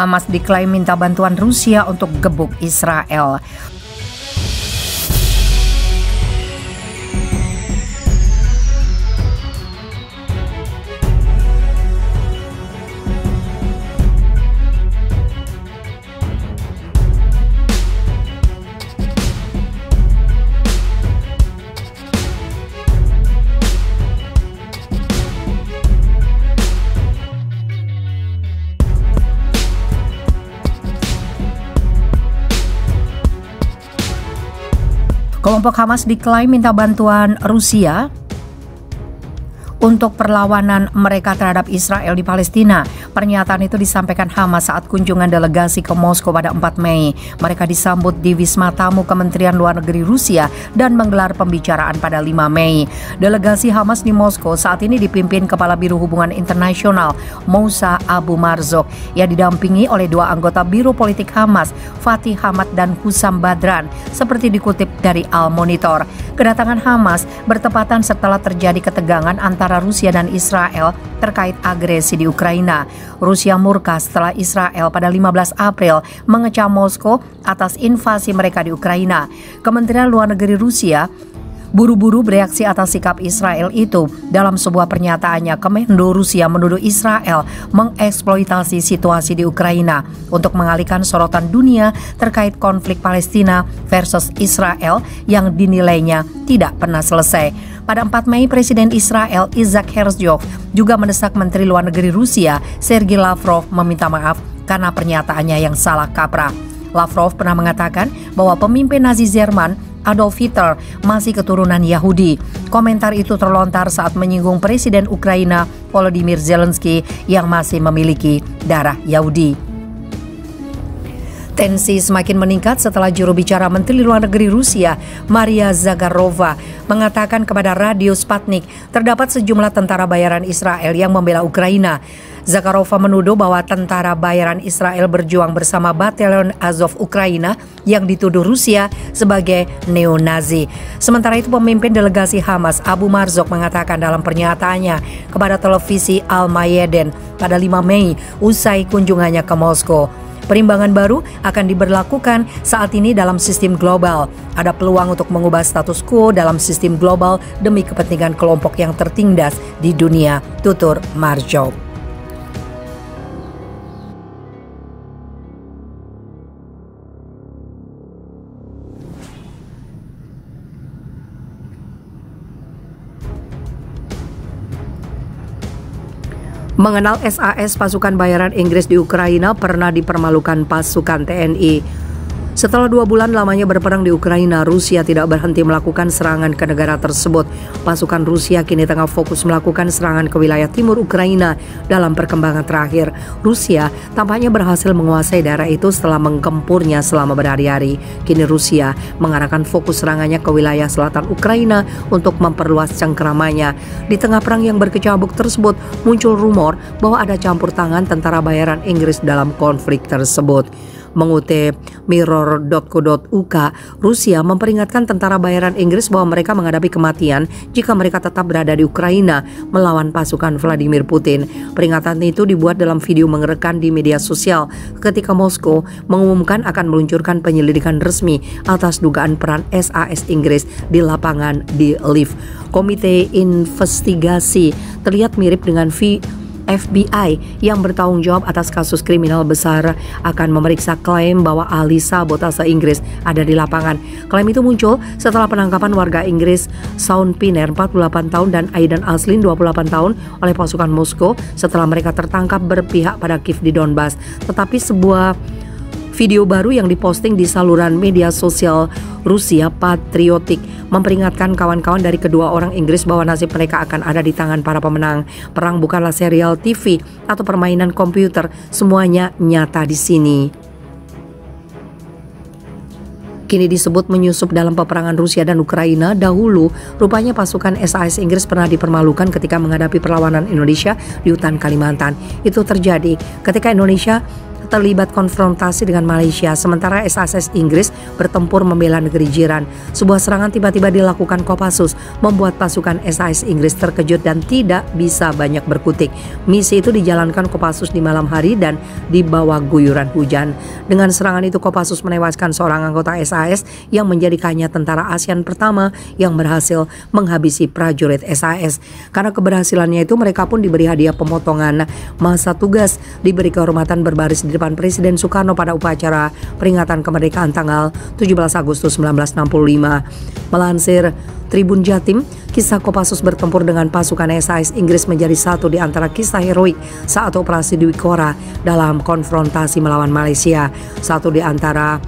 Hamas diklaim minta bantuan Rusia untuk gebuk Israel. Kelompok Hamas diklaim minta bantuan Rusia untuk perlawanan mereka terhadap Israel di Palestina. Pernyataan itu disampaikan Hamas saat kunjungan delegasi ke Moskow pada 4 Mei. Mereka disambut di Wisma Tamu Kementerian Luar Negeri Rusia dan menggelar pembicaraan pada 5 Mei. Delegasi Hamas di Moskow saat ini dipimpin Kepala Biro Hubungan Internasional Moussa Abu Marzouq yang didampingi oleh 2 anggota Biro Politik Hamas, Fatih Hamad dan Hussam Badran, seperti dikutip dari Al Monitor. Kedatangan Hamas bertepatan setelah terjadi ketegangan antara Rusia dan Israel terkait agresi di Ukraina. Rusia murka setelah Israel pada 15 April mengecam Moskow atas invasi mereka di Ukraina. Kementerian Luar Negeri Rusia buru-buru bereaksi atas sikap Israel itu. Dalam sebuah pernyataannya, Kemenlu Rusia menuduh Israel mengeksploitasi situasi di Ukraina untuk mengalihkan sorotan dunia terkait konflik Palestina versus Israel yang dinilainya tidak pernah selesai. Pada 4 Mei, Presiden Israel Isaac Herzog juga mendesak Menteri Luar Negeri Rusia Sergei Lavrov meminta maaf karena pernyataannya yang salah kaprah. Lavrov pernah mengatakan bahwa pemimpin Nazi Jerman Adolf Hitler masih keturunan Yahudi. Komentar itu terlontar saat menyinggung Presiden Ukraina Volodymyr Zelensky yang masih memiliki darah Yahudi. Tensi semakin meningkat setelah juru bicara Menteri Luar Negeri Rusia, Maria Zakharova, mengatakan kepada Radio Sputnik terdapat sejumlah tentara bayaran Israel yang membela Ukraina. Zakharova menuduh bahwa tentara bayaran Israel berjuang bersama Batalion Azov Ukraina yang dituduh Rusia sebagai neo-Nazi. Sementara itu, pemimpin delegasi Hamas Abu Marzouq mengatakan dalam pernyataannya kepada televisi Al-Mayadin pada 5 Mei usai kunjungannya ke Moskow, perimbangan baru akan diberlakukan saat ini dalam sistem global. Ada peluang untuk mengubah status quo dalam sistem global demi kepentingan kelompok yang tertindas di dunia, tutur Marzouq. Mengenal SAS, pasukan bayaran Inggris di Ukraina pernah dipermalukan pasukan TNI. Setelah 2 bulan lamanya berperang di Ukraina, Rusia tidak berhenti melakukan serangan ke negara tersebut. Pasukan Rusia kini tengah fokus melakukan serangan ke wilayah timur Ukraina. Dalam perkembangan terakhir, Rusia tampaknya berhasil menguasai daerah itu setelah menggempurnya selama berhari-hari. Kini Rusia mengarahkan fokus serangannya ke wilayah selatan Ukraina untuk memperluas cengkeramannya. Di tengah perang yang berkecamuk tersebut, muncul rumor bahwa ada campur tangan tentara bayaran Inggris dalam konflik tersebut. Mengutip Mirror.co.uk, Rusia memperingatkan tentara bayaran Inggris bahwa mereka menghadapi kematian jika mereka tetap berada di Ukraina melawan pasukan Vladimir Putin. Peringatan itu dibuat dalam video mengerekam di media sosial ketika Moskow mengumumkan akan meluncurkan penyelidikan resmi atas dugaan peran SAS Inggris di lapangan di Lviv. Komite investigasi terlihat mirip dengan FBI yang bertanggung jawab atas kasus kriminal besar akan memeriksa klaim bahwa ahli sabotase Inggris ada di lapangan. Klaim itu muncul setelah penangkapan warga Inggris Sean Pinner 48 tahun dan Aidan Aslin 28 tahun oleh pasukan Moskow setelah mereka tertangkap berpihak pada Kiev di Donbas. Tetapi sebuah video baru yang diposting di saluran media sosial Rusia Patriotik memperingatkan kawan-kawan dari kedua orang Inggris bahwa nasib mereka akan ada di tangan para pemenang. Perang bukanlah serial TV atau permainan komputer, semuanya nyata di sini. Kini disebut menyusup dalam peperangan Rusia dan Ukraina. Dahulu, rupanya pasukan SAS Inggris pernah dipermalukan ketika menghadapi perlawanan Indonesia di hutan Kalimantan. Itu terjadi ketika Indonesia terlibat konfrontasi dengan Malaysia, sementara SAS Inggris bertempur membela negeri jiran. Sebuah serangan tiba-tiba dilakukan Kopassus, membuat pasukan SAS Inggris terkejut dan tidak bisa banyak berkutik. Misi itu dijalankan Kopassus di malam hari dan di bawah guyuran hujan. Dengan serangan itu Kopassus menewaskan seorang anggota SAS yang menjadikannya tentara ASEAN pertama yang berhasil menghabisi prajurit SAS. Karena keberhasilannya itu mereka pun diberi hadiah pemotongan masa tugas, diberi kehormatan berbaris di depan Presiden Soekarno pada upacara peringatan kemerdekaan tanggal 17 Agustus 1965. Melansir Tribun Jatim, kisah Kopassus bertempur dengan pasukan SAS Inggris menjadi satu di antara kisah heroik saat operasi Dwi Kora dalam konfrontasi melawan Malaysia. Satu di antara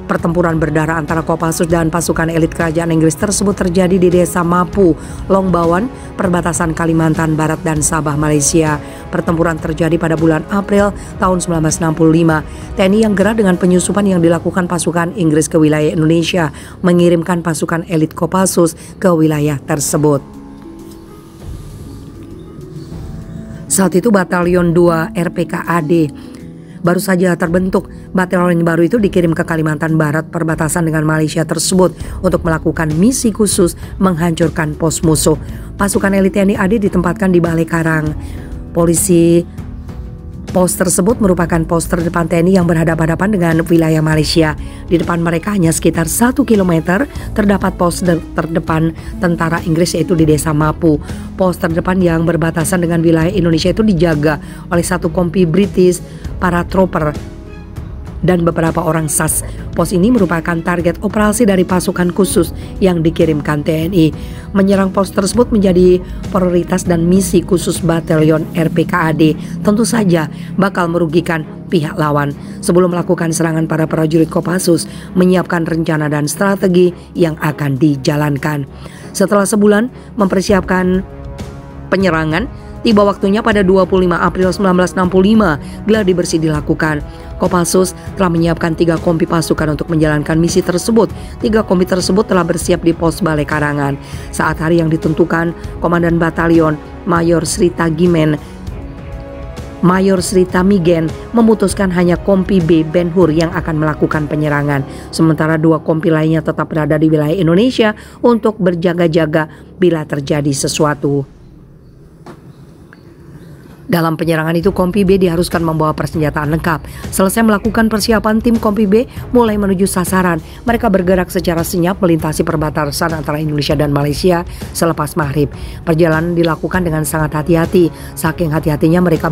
pertempuran berdarah antara Kopassus dan pasukan elit kerajaan Inggris tersebut terjadi di desa Mapu, Longbawan, perbatasan Kalimantan Barat dan Sabah, Malaysia. Pertempuran terjadi pada bulan April tahun 1965. TNI yang gerah dengan penyusupan yang dilakukan pasukan Inggris ke wilayah Indonesia mengirimkan pasukan elit Kopassus ke wilayah tersebut. Saat itu Batalion 2 RPKAD baru saja terbentuk. Batalion baru itu dikirim ke Kalimantan Barat perbatasan dengan Malaysia tersebut untuk melakukan misi khusus menghancurkan pos musuh. Pasukan elit TNI AD ditempatkan di Balai Karang. Pos tersebut merupakan pos terdepan TNI yang berhadapan-hadapan dengan wilayah Malaysia. Di depan mereka hanya sekitar 1 km terdapat pos terdepan tentara Inggris, yaitu di desa Mapu. Pos terdepan yang berbatasan dengan wilayah Indonesia itu dijaga oleh satu kompi British paratrooper dan beberapa orang SAS. Pos ini merupakan target operasi dari pasukan khusus yang dikirimkan TNI. Menyerang pos tersebut menjadi prioritas dan misi khusus Batalion RPKAD. Tentu saja bakal merugikan pihak lawan. Sebelum melakukan serangan, para prajurit Kopassus menyiapkan rencana dan strategi yang akan dijalankan. Setelah sebulan mempersiapkan penyerangan, tiba waktunya pada 25 April 1965 gladi bersih dilakukan. Kopassus telah menyiapkan 3 kompi pasukan untuk menjalankan misi tersebut. 3 kompi tersebut telah bersiap di pos Balai Karangan. Saat hari yang ditentukan, Komandan Batalion Mayor Sri Tamigen memutuskan hanya kompi B Ben Hur yang akan melakukan penyerangan. Sementara 2 kompi lainnya tetap berada di wilayah Indonesia untuk berjaga-jaga bila terjadi sesuatu. Dalam penyerangan itu, Kompi B diharuskan membawa persenjataan lengkap. Selesai melakukan persiapan, tim Kompi B mulai menuju sasaran. Mereka bergerak secara senyap melintasi perbatasan antara Indonesia dan Malaysia selepas maghrib. Perjalanan dilakukan dengan sangat hati-hati. Saking hati-hatinya mereka